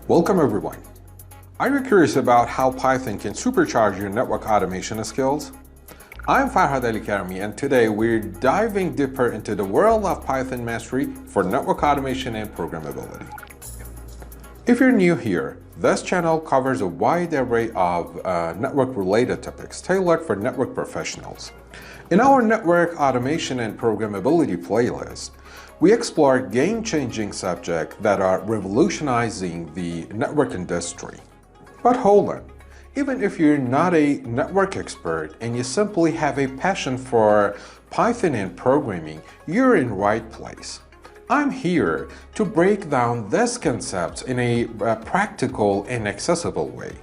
Welcome everyone. Are you curious about how Python can supercharge your network automation skills? I'm Farhad Ali Karami, and today we're diving deeper into the world of Python mastery for network automation and programmability. If you're new here, this channel covers a wide array of network-related topics tailored for network professionals. In our network automation and programmability playlist, we explore game-changing subjects that are revolutionizing the network industry. But hold on, even if you're not a network expert and you simply have a passion for Python and programming, you're in the right place. I'm here to break down these concepts in a practical and accessible way,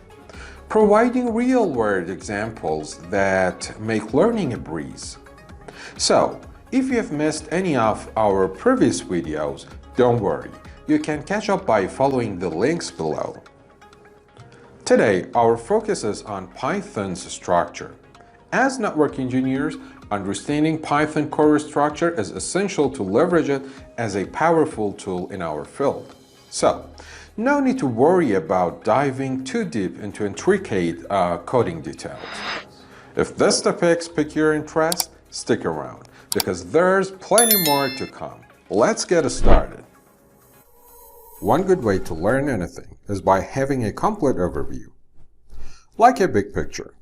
providing real-world examples that make learning a breeze. So, if you have missed any of our previous videos, don't worry, you can catch up by following the links below. Today, our focus is on Python's structure. As network engineers, understanding Python core structure is essential to leverage it as a powerful tool in our field. So, no need to worry about diving too deep into intricate coding details. If this topics pique your interest, stick around, because there's plenty more to come. Let's get started. One good way to learn anything is by having a complete overview, like a big picture.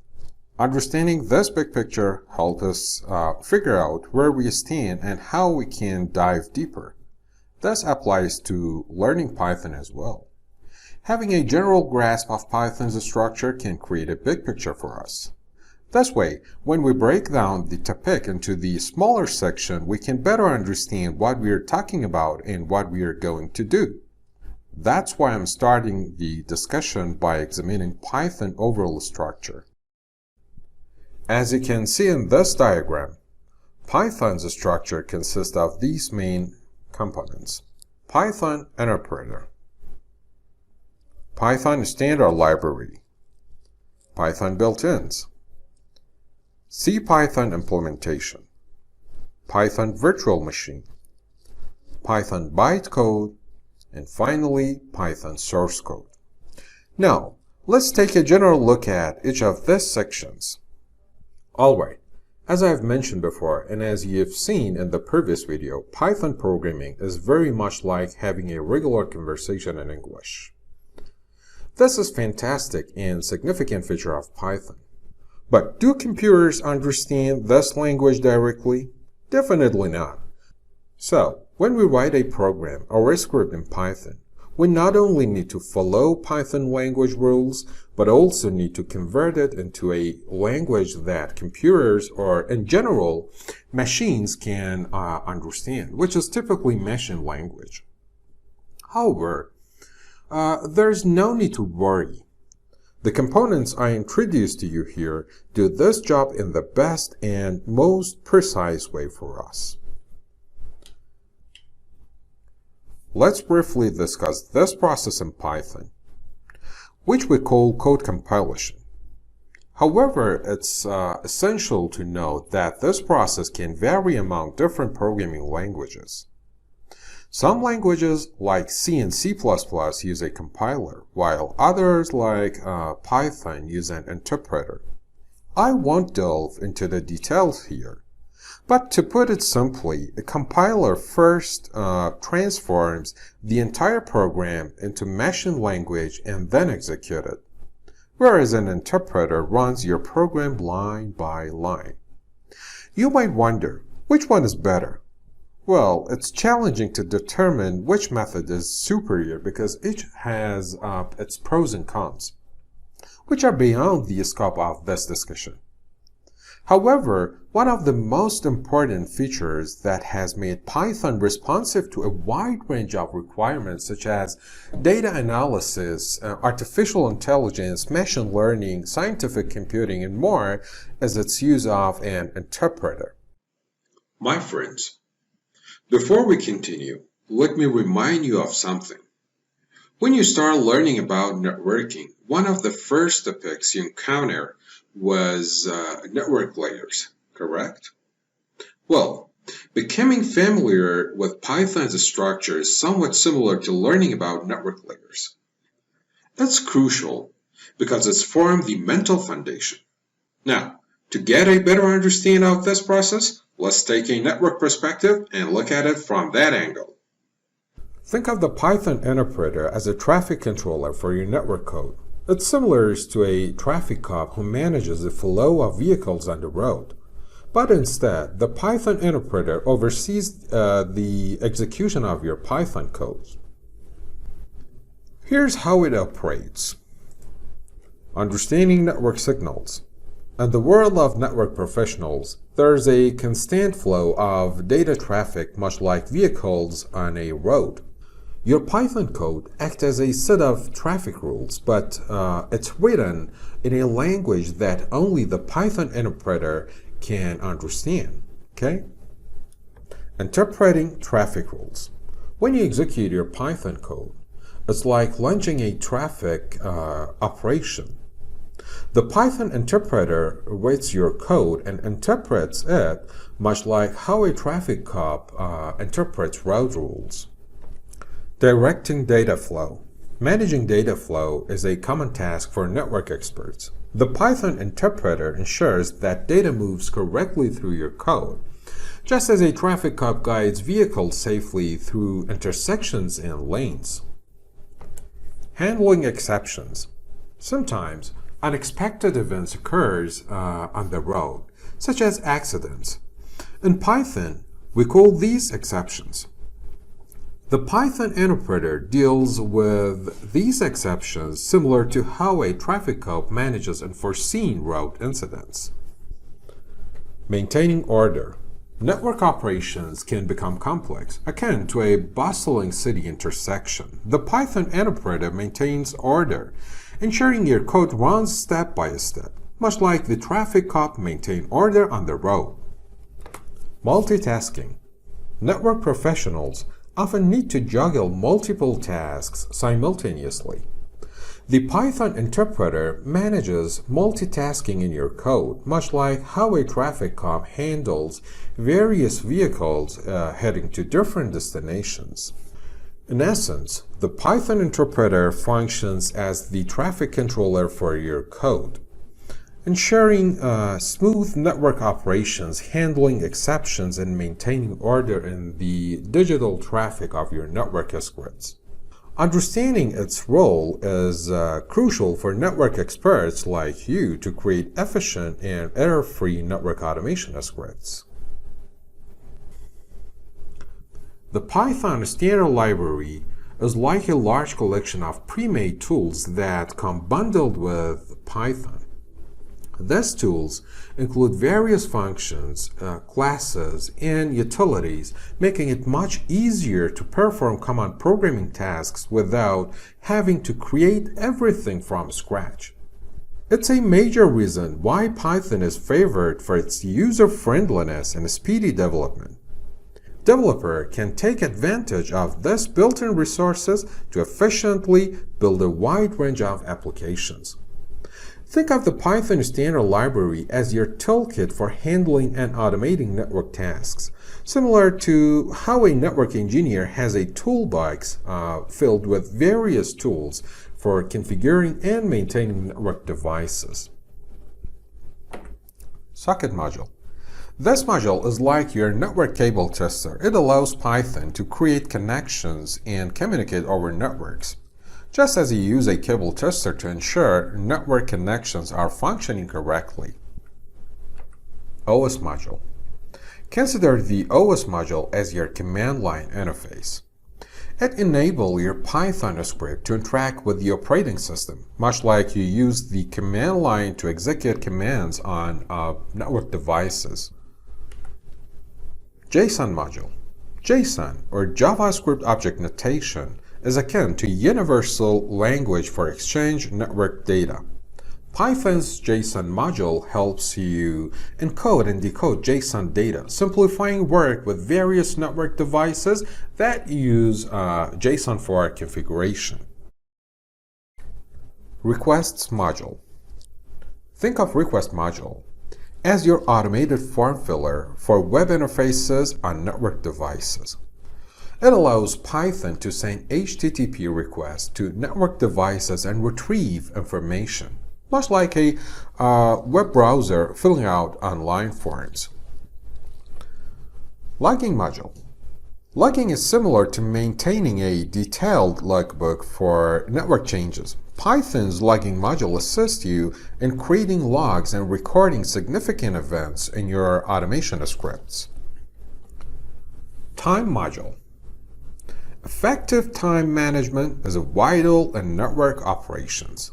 Understanding this big picture helps us figure out where we stand and how we can dive deeper. This applies to learning Python as well. Having a general grasp of Python's structure can create a big picture for us. This way, when we break down the topic into the smaller section, we can better understand what we are talking about and what we are going to do. That's why I'm starting the discussion by examining Python overall structure. As you can see in this diagram, Python's structure consists of these main components: Python interpreter, Python standard library, Python built-ins, CPython implementation, Python virtual machine, Python bytecode, and finally, Python source code. Now, let's take a general look at each of these sections. Alright, as I have mentioned before, and as you have seen in the previous video, Python programming is very much like having a regular conversation in English. This is fantastic and significant feature of Python. But do computers understand this language directly? Definitely not. So, when we write a program or a script in Python, we not only need to follow Python language rules, but also need to convert it into a language that computers, or in general, machines can understand, which is typically machine language. However, there's no need to worry. The components I introduced to you here do this job in the best and most precise way for us. Let's briefly discuss this process in Python, which we call code compilation. However, it's essential to note that this process can vary among different programming languages. Some languages, like C and C++, use a compiler, while others, like Python, use an interpreter. I won't delve into the details here. But to put it simply, a compiler first transforms the entire program into machine language and then executes it, whereas an interpreter runs your program line by line. You might wonder, which one is better? Well, it's challenging to determine which method is superior because each has its pros and cons, which are beyond the scope of this discussion. However, one of the most important features that has made Python responsive to a wide range of requirements such as data analysis, artificial intelligence, machine learning, scientific computing, and more is its use of an interpreter. My friends, before we continue, let me remind you of something. When you start learning about networking, one of the first topics you encounter was network layers, correct? Well, becoming familiar with Python's structure is somewhat similar to learning about network layers. That's crucial because it's formed the mental foundation. Now, to get a better understanding of this process, let's take a network perspective and look at it from that angle. Think of the Python interpreter as a traffic controller for your network code. It's similar to a traffic cop who manages the flow of vehicles on the road. But instead, the Python interpreter oversees the execution of your Python code. Here's how it operates. Understanding network signals. In the world of network professionals, there's a constant flow of data traffic, much like vehicles on a road. Your Python code acts as a set of traffic rules, but it's written in a language that only the Python interpreter can understand. Okay? Interpreting traffic rules. When you execute your Python code, it's like launching a traffic operation. The Python interpreter reads your code and interprets it, much like how a traffic cop interprets road rules. Directing data flow. Managing data flow is a common task for network experts. The Python interpreter ensures that data moves correctly through your code, just as a traffic cop guides vehicles safely through intersections and lanes. Handling exceptions. Sometimes unexpected events occurs on the road, such as accidents. In Python, we call these exceptions. The Python interpreter deals with these exceptions similar to how a traffic cop manages unforeseen road incidents. Maintaining order. Network operations can become complex, akin to a bustling city intersection. The Python interpreter maintains order, ensuring your code runs step by step, much like the traffic cop maintains order on the road. Multitasking. Network professionals often need to juggle multiple tasks simultaneously. The Python interpreter manages multitasking in your code, much like how a traffic cop handles various vehicles heading to different destinations. In essence, the Python interpreter functions as the traffic controller for your code, ensuring smooth network operations, handling exceptions, and maintaining order in the digital traffic of your network scripts. Understanding its role is crucial for network experts like you to create efficient and error-free network automation scripts. The Python standard library is like a large collection of pre-made tools that come bundled with Python. These tools include various functions, classes, and utilities, making it much easier to perform common programming tasks without having to create everything from scratch. It's a major reason why Python is favored for its user-friendliness and speedy development. Developers can take advantage of these built-in resources to efficiently build a wide range of applications. Think of the Python standard library as your toolkit for handling and automating network tasks, similar to how a network engineer has a toolbox filled with various tools for configuring and maintaining network devices. Socket module. This module is like your network cable tester. It allows Python to create connections and communicate over networks, just as you use a cable tester to ensure network connections are functioning correctly. OS module. Consider the OS module as your command line interface. It enables your Python script to interact with the operating system, much like you use the command line to execute commands on network devices. JSON module. JSON, or JavaScript Object Notation, is akin to universal language for exchange network data. Python's JSON module helps you encode and decode JSON data, simplifying work with various network devices that use JSON for configuration. Requests module. Think of request module as your automated form filler for web interfaces on network devices. It allows Python to send HTTP requests to network devices and retrieve information, much like a web browser filling out online forms. Logging module. Logging is similar to maintaining a detailed logbook for network changes. Python's logging module assists you in creating logs and recording significant events in your automation scripts. Time module. Effective time management is vital in network operations.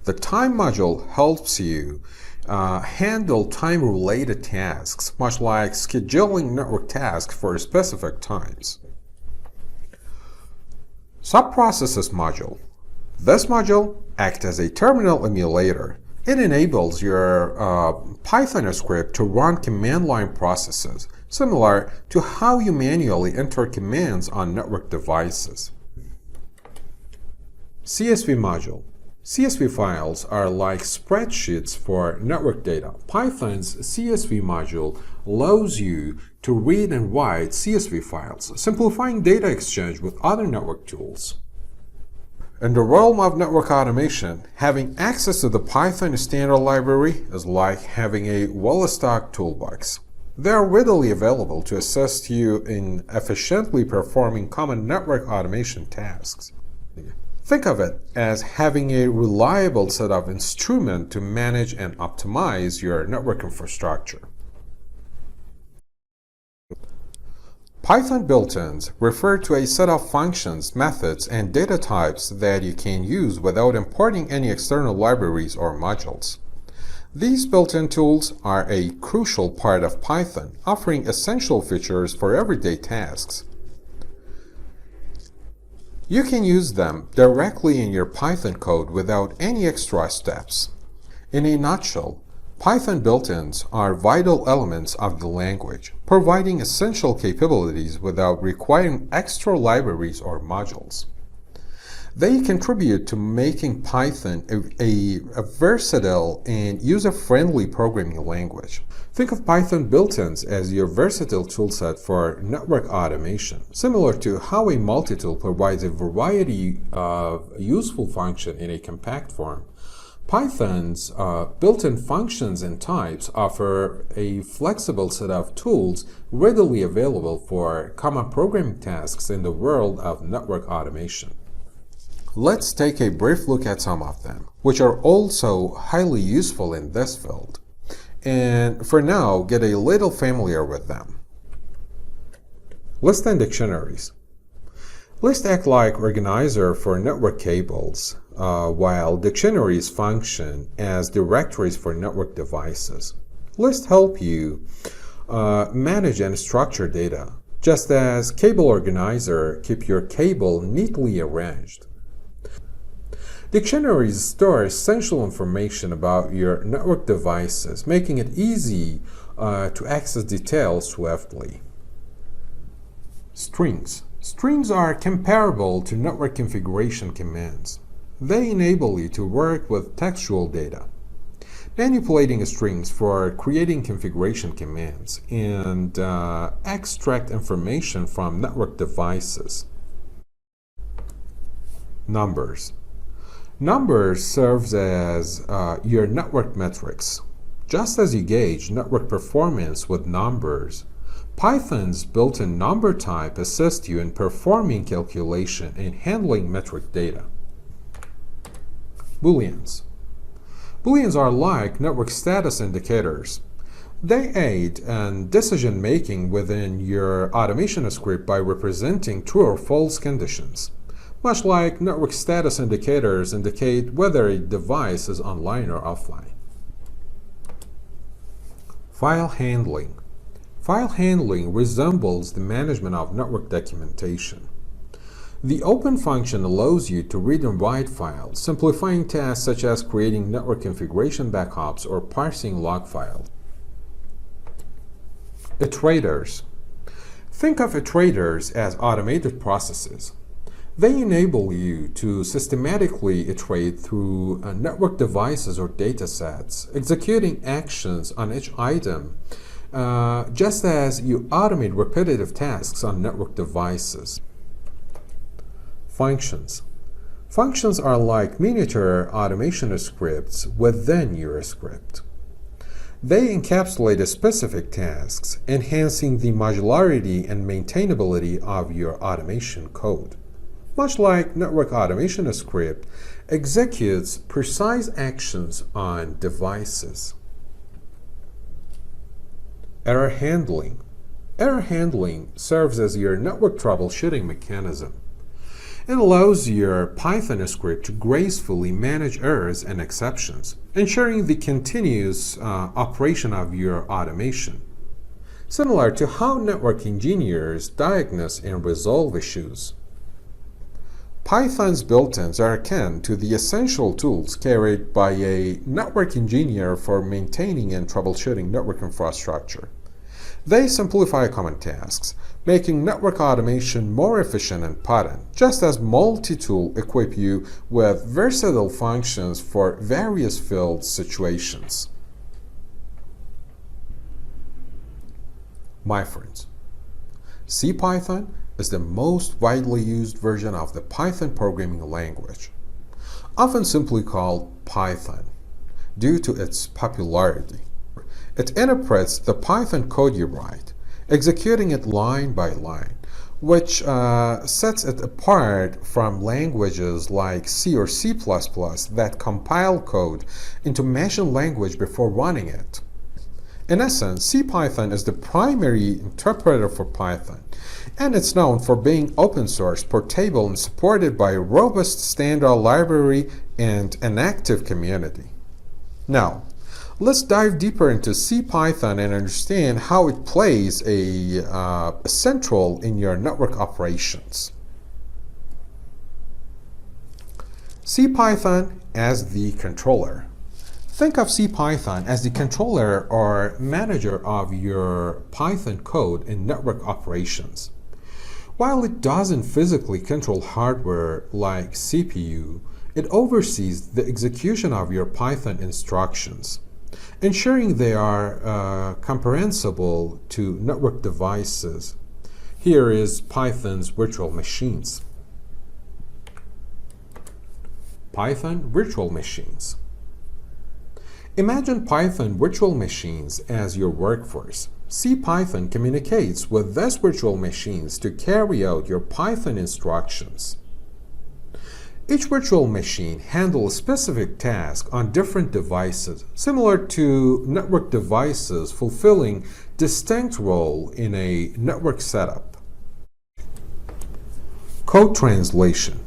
The time module helps you handle time-related tasks, much like scheduling network tasks for specific times. Subprocesses module. This module acts as a terminal emulator. It enables your Python script to run command line processes, similar to how you manually enter commands on network devices. CSV module. CSV files are like spreadsheets for network data. Python's CSV module allows you to read and write CSV files, simplifying data exchange with other network tools. In the realm of network automation, having access to the Python standard library is like having a well-stocked toolbox. They are readily available to assist you in efficiently performing common network automation tasks. Think of it as having a reliable set of instruments to manage and optimize your network infrastructure. Python built-ins refer to a set of functions, methods, and data types that you can use without importing any external libraries or modules. These built-in tools are a crucial part of Python, offering essential features for everyday tasks. You can use them directly in your Python code without any extra steps. In a nutshell, Python built-ins are vital elements of the language, providing essential capabilities without requiring extra libraries or modules. They contribute to making Python a versatile and user-friendly programming language. Think of Python built-ins as your versatile toolset for network automation, similar to how a multi-tool provides a variety of useful functions in a compact form. Python's built-in functions and types offer a flexible set of tools readily available for common programming tasks in the world of network automation. Let's take a brief look at some of them, which are also highly useful in this field. And for now, get a little familiar with them. Lists and dictionaries. Lists act like organizer for network cables, while dictionaries function as directories for network devices. Lists help you manage and structure data, just as cable organizer keep your cable neatly arranged. Dictionaries store essential information about your network devices, making it easy to access details swiftly. Strings. Strings are comparable to network configuration commands. They enable you to work with textual data, manipulating strings for creating configuration commands, and extract information from network devices. Numbers. Numbers serves as your network metrics. Just as you gauge network performance with numbers, Python's built-in number type assists you in performing calculation and handling metric data. Booleans. Booleans are like network status indicators. They aid in decision-making within your automation script by representing true or false conditions. Much like network status indicators indicate whether a device is online or offline. File handling. File handling resembles the management of network documentation. The open function allows you to read and write files, simplifying tasks such as creating network configuration backups or parsing log files. Iterators. Think of iterators as automated processes. They enable you to systematically iterate through network devices or datasets, executing actions on each item just as you automate repetitive tasks on network devices. Functions. Functions are like miniature automation scripts within your script. They encapsulate specific tasks, enhancing the modularity and maintainability of your automation code. Much like network automation script executes precise actions on devices. Error handling. Error handling serves as your network troubleshooting mechanism. It allows your Python script to gracefully manage errors and exceptions, ensuring the continuous operation of your automation, similar to how network engineers diagnose and resolve issues. Python's built-ins are akin to the essential tools carried by a network engineer for maintaining and troubleshooting network infrastructure. They simplify common tasks, making network automation more efficient and potent, just as multi-tool equip you with versatile functions for various field situations. My friends, CPython is the most widely used version of the Python programming language, often simply called Python, due to its popularity. It interprets the Python code you write, executing it line by line, which sets it apart from languages like C or C++ that compile code into machine language before running it. In essence, CPython is the primary interpreter for Python, and it's known for being open source, portable, and supported by a robust standard library and an active community. Now, let's dive deeper into CPython and understand how it plays a central in your network operations. CPython as the controller. Think of CPython as the controller or manager of your Python code in network operations. While it doesn't physically control hardware like CPU, it oversees the execution of your Python instructions, ensuring they are comprehensible to network devices. Here is Python's virtual machines. Python virtual machines. Imagine Python virtual machines as your workforce. CPython communicates with these virtual machines to carry out your Python instructions. Each virtual machine handles a specific task on different devices, similar to network devices fulfilling distinct role in a network setup. Code translation.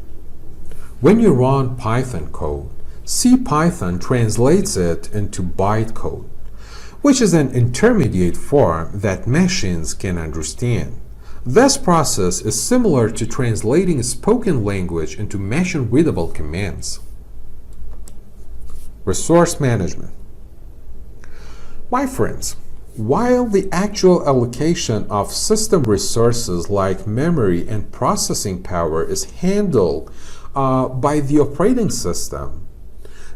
When you run Python code, CPython translates it into bytecode, which is an intermediate form that machines can understand. This process is similar to translating spoken language into machine-readable commands. Resource management. My friends, while the actual allocation of system resources like memory and processing power is handled by the operating system,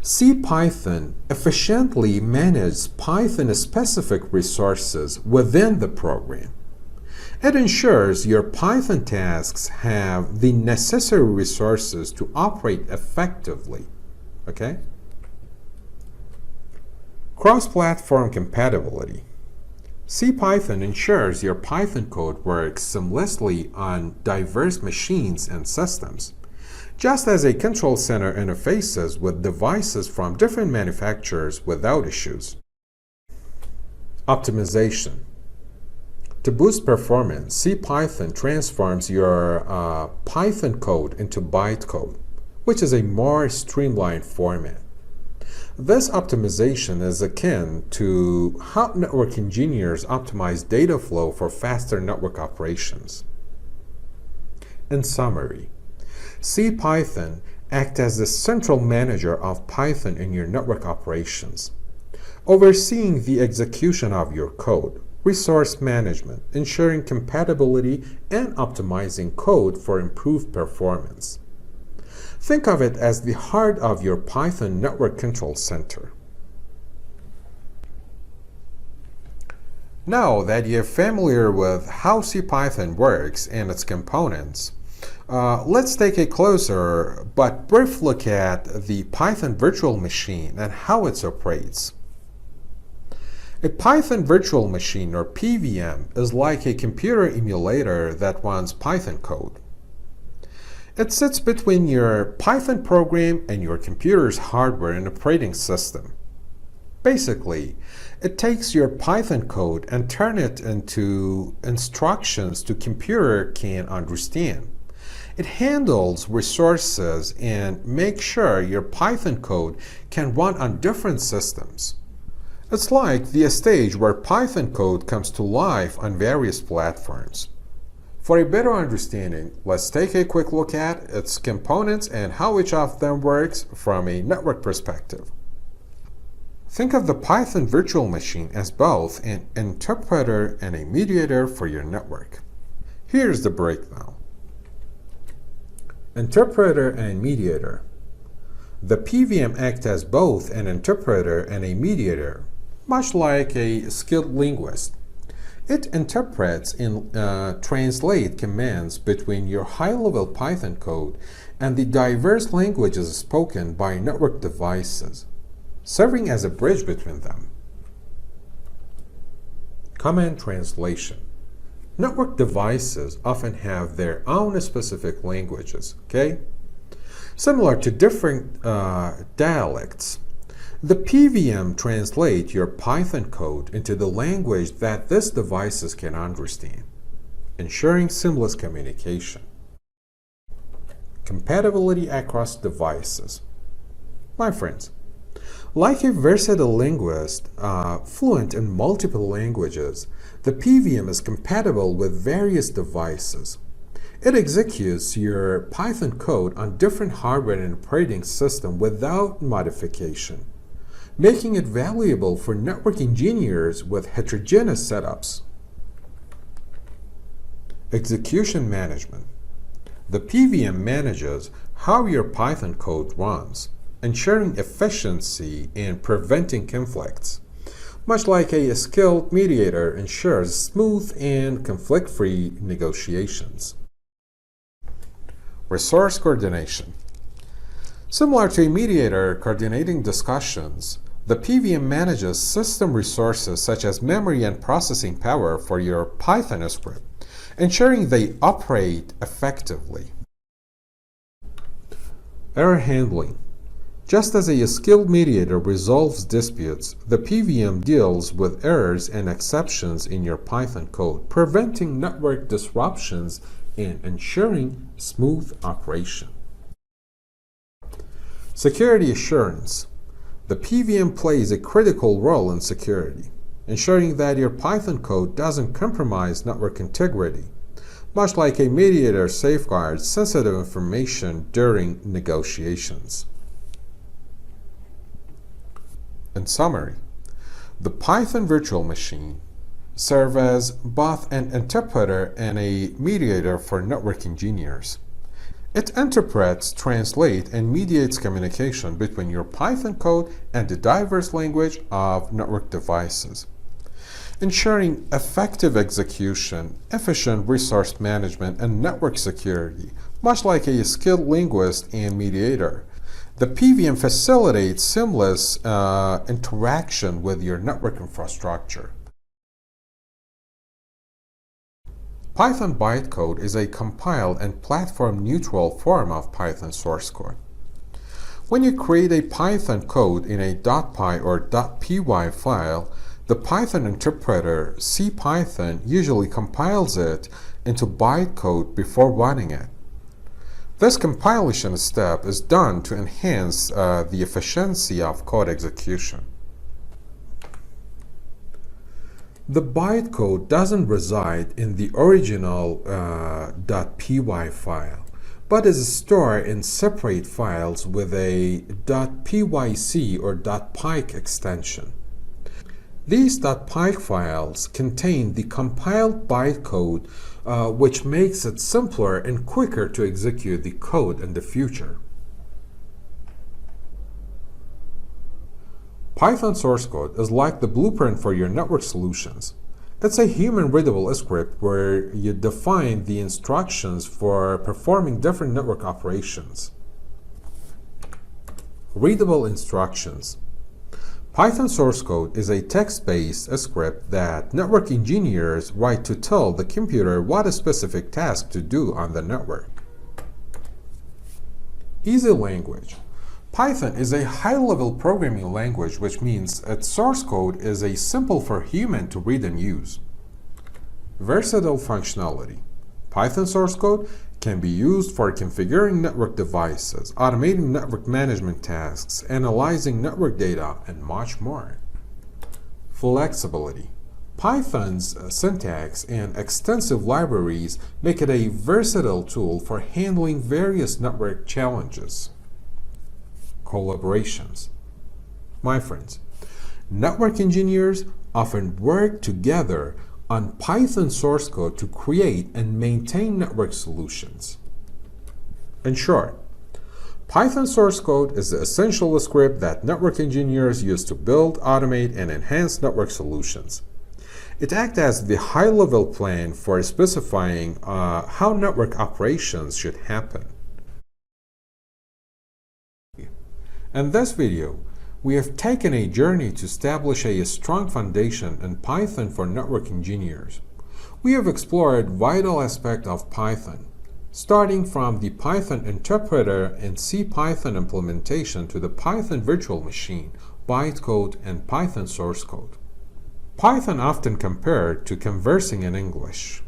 CPython efficiently manages Python-specific resources within the program. It ensures your Python tasks have the necessary resources to operate effectively. Okay? Cross-platform compatibility. CPython ensures your Python code works seamlessly on diverse machines and systems, just as a control center interfaces with devices from different manufacturers without issues. Optimization. To boost performance, CPython transforms your Python code into bytecode, which is a more streamlined format. This optimization is akin to how network engineers optimize data flow for faster network operations. In summary, CPython acts as the central manager of Python in your network operations, overseeing the execution of your code, resource management, ensuring compatibility, and optimizing code for improved performance. Think of it as the heart of your Python network control center. Now that you're familiar with how CPython works and its components, let's take a closer but brief look at the Python virtual machine and how it operates. A Python virtual machine, or PVM, is like a computer emulator that runs Python code. It sits between your Python program and your computer's hardware and operating system. Basically, it takes your Python code and turns it into instructions the computer can understand. It handles resources and makes sure your Python code can run on different systems. It's like the stage where Python code comes to life on various platforms. For a better understanding, let's take a quick look at its components and how each of them works from a network perspective. Think of the Python virtual machine as both an interpreter and a mediator for your network. Here's the breakdown. Interpreter and mediator. The PVM acts as both an interpreter and a mediator, much like a skilled linguist. It interprets and translates commands between your high-level Python code and the diverse languages spoken by network devices, serving as a bridge between them. Command translation. Network devices often have their own specific languages, similar to different dialects. The PVM translates your Python code into the language that these devices can understand, ensuring seamless communication. Compatibility across devices. My friends, like a versatile linguist fluent in multiple languages, the PVM is compatible with various devices. It executes your Python code on different hardware and operating systems without modification, making it valuable for network engineers with heterogeneous setups. Execution management. The PVM manages how your Python code runs, ensuring efficiency and preventing conflicts, much like a skilled mediator ensures smooth and conflict-free negotiations. Resource coordination. Similar to a mediator coordinating discussions, the PVM manages system resources such as memory and processing power for your Python script, ensuring they operate effectively. Error handling. Just as a skilled mediator resolves disputes, the PVM deals with errors and exceptions in your Python code, preventing network disruptions and ensuring smooth operation. Security assurance. The PVM plays a critical role in security, ensuring that your Python code doesn't compromise network integrity, much like a mediator safeguards sensitive information during negotiations. In summary, the Python virtual machine serves as both an interpreter and a mediator for network engineers. It interprets, translates, and mediates communication between your Python code and the diverse language of network devices, ensuring effective execution, efficient resource management, and network security, much like a skilled linguist and mediator. The PVM facilitates seamless interaction with your network infrastructure. Python Bytecode is a compiled and platform-neutral form of Python source code. When you create a Python code in a .py or .py file, the Python interpreter CPython usually compiles it into bytecode before running it. This compilation step is done to enhance the efficiency of code execution. The bytecode doesn't reside in the original .py file, but is stored in separate files with a .pyc or .pyc extension. These .pyc files contain the compiled bytecode, which makes it simpler and quicker to execute the code in the future. Python source code is like the blueprint for your network solutions. It's a human-readable script where you define the instructions for performing different network operations. Readable instructions. Python source code is a text-based script that network engineers write to tell the computer what a specific task to do on the network. Easy language. Python is a high-level programming language, which means its source code is simple for humans to read and use. Versatile functionality. Python source code can be used for configuring network devices, automating network management tasks, analyzing network data, and much more. Flexibility. Python's syntax and extensive libraries make it a versatile tool for handling various network challenges. Collaborations. My friends, network engineers often work together on Python source code to create and maintain network solutions. In short, Python source code is the essential script that network engineers use to build, automate, and enhance network solutions. It acts as the high-level plan for specifying how network operations should happen. In this video, we have taken a journey to establish a strong foundation in Python for network engineers. We have explored vital aspects of Python, starting from the Python interpreter and CPython implementation to the Python virtual machine, bytecode, and Python source code. Python, often compared to conversing in English,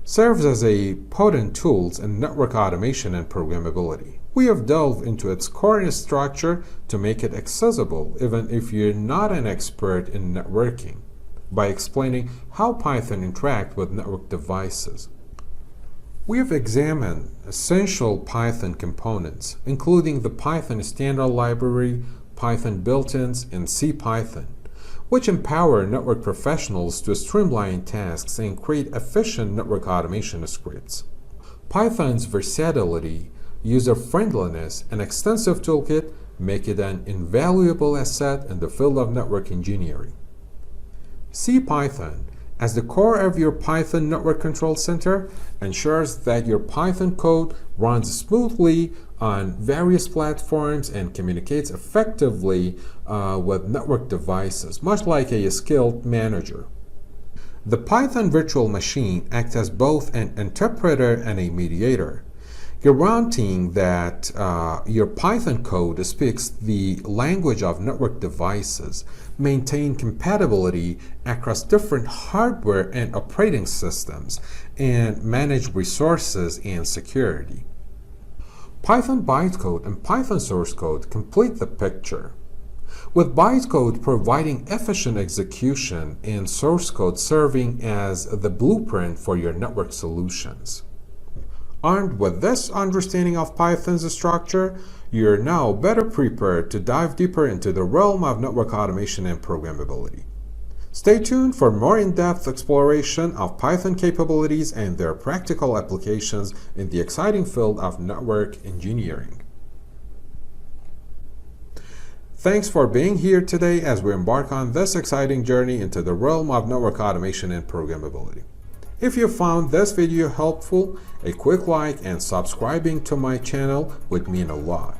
serves as a potent tool in network automation and programmability. We have delved into its core structure to make it accessible even if you're not an expert in networking, by explaining how Python interacts with network devices. We have examined essential Python components, including the Python standard library, Python built-ins, and CPython, which empower network professionals to streamline tasks and create efficient network automation scripts. Python's versatility, user-friendliness, and extensive toolkit make it an invaluable asset in the field of network engineering. CPython, as the core of your Python network control center, ensures that your Python code runs smoothly on various platforms and communicates effectively with network devices, much like a skilled manager. The Python virtual machine acts as both an interpreter and a mediator, guaranteeing that your Python code speaks the language of network devices, maintain compatibility across different hardware and operating systems, and manage resources and security. Python bytecode and Python source code complete the picture, with bytecode providing efficient execution and source code serving as the blueprint for your network solutions. Armed with this understanding of Python's structure, you're now better prepared to dive deeper into the realm of network automation and programmability. Stay tuned for more in-depth exploration of Python capabilities and their practical applications in the exciting field of network engineering. Thanks for being here today as we embark on this exciting journey into the realm of network automation and programmability. If you found this video helpful, a quick like and subscribing to my channel would mean a lot.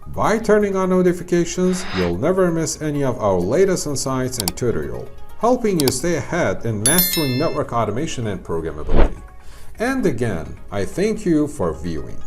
By turning on notifications, you'll never miss any of our latest insights and tutorials, helping you stay ahead in mastering network automation and programmability. And again, I thank you for viewing.